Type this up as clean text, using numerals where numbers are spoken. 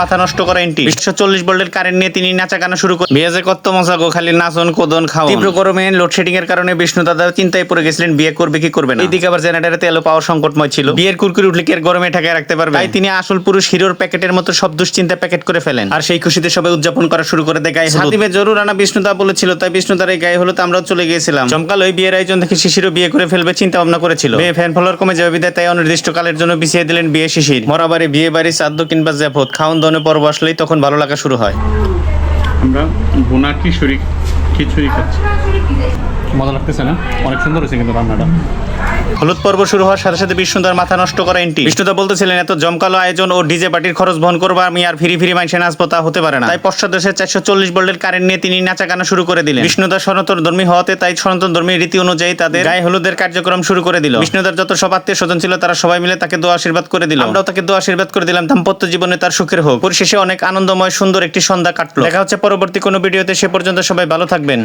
মাথা নষ্ট করা এন্টি 240 ভোল্টের কারেন্ট নিয়ে তিনি নাচা গানা শুরু করে বিয়ে যে কত মজা গো, খালি নাচন কোদন খাওয়া। তীব্র গরমে লোডশেডিং এর কারণে বিষ্ণু দাদা চিন্তায় পড়ে গেছিলেন বিয়ে করবে কি করবে না। এইদিকে আবার জেনারেটরে তেল পাওয়ার সংকটময় ছিল। বিয়ের কুরকুরি উঠলে কি আর গরমে ঠেকায় রাখতে পারবে? তাই তিনি আসল পুরুষ হিরোর প্যাকেটের মতো সব দুশ্চিন্তা প্যাকেট করে ফেলেন আর সেই খুশিতে সবাই উদযাপন করা শুরু করে দেয়। গায়ে হাতিমে জরুর আনা বিষ্ণুদা বলেছিল, তাই বিষ্ণুদার এই গায়ে হলুদ আমরাও চলে গিয়েছিলাম। জমকালো ওই বিয়ের আয়োজন দেখে শিশিরও বিয়ে করে ফেলবে চিন্তা ভাবনা করেছিল। বিয়ে ফ্যান ফলোয়ার কমে যাবে বিদায় তাই অনির্দিষ্টকালের জন্য বিছিয়ে দিলেন বিয়ে শিশির। মরাবাড়ি বিয়ে বাড়ি শ্রাদ্ধ কিংবা জাফত খাওন দাওয়ানের পর্ব আসলেই তখন ভালো লাগা শুরু হয়। আমরা বোনা খিচুড়ি খাচ্ছি, মজা লাগতেছে না? অনেক সুন্দর হয়েছে কিন্তু রান্নাটা। হলুদ পর্ব শুরু হওয়ার সাথে সাথে বিষ্ণুদার মাথা নষ্ট করা এন্টি। বিষ্ণুদা বলতেছিলেন এত জমকালো আয়োজন ও ডিজে পার্টির খরচ বহন করবো আমি আর ফ্রি মাইনসে নাচবো তা হতে পারে না। তাই পশ্চাৎদেশে 440 ভোল্টের কারেন্ট নিয়ে তিনি নাচা গানা শুরু করে দিলেন। বিষ্ণুদা সনাতন ধর্মী হওয়াতে তাই সনাতন ধর্মীর রীতি অনুযায়ী তাদের গায়ে হলুদের কার্যক্রম শুরু করে দিল। বিষ্ণুদার যত সব আত্মীয় স্বজন ছিল তারা সবাই মিলে তাকে দোয়া আশীর্বাদ করে দিল। আমরাও তাকে দোয়া আশীর্বাদ করে দিলাম দাম্পত্য জীবনে তার সুখের হোক। পরিশেষে অনেক আনন্দময় সুন্দর একটি সন্ধ্যা কাটলো। দেখা হচ্ছে পরবর্তী কোনো ভিডিওতে, সে পর্যন্ত সবাই ভালো থাকবেন।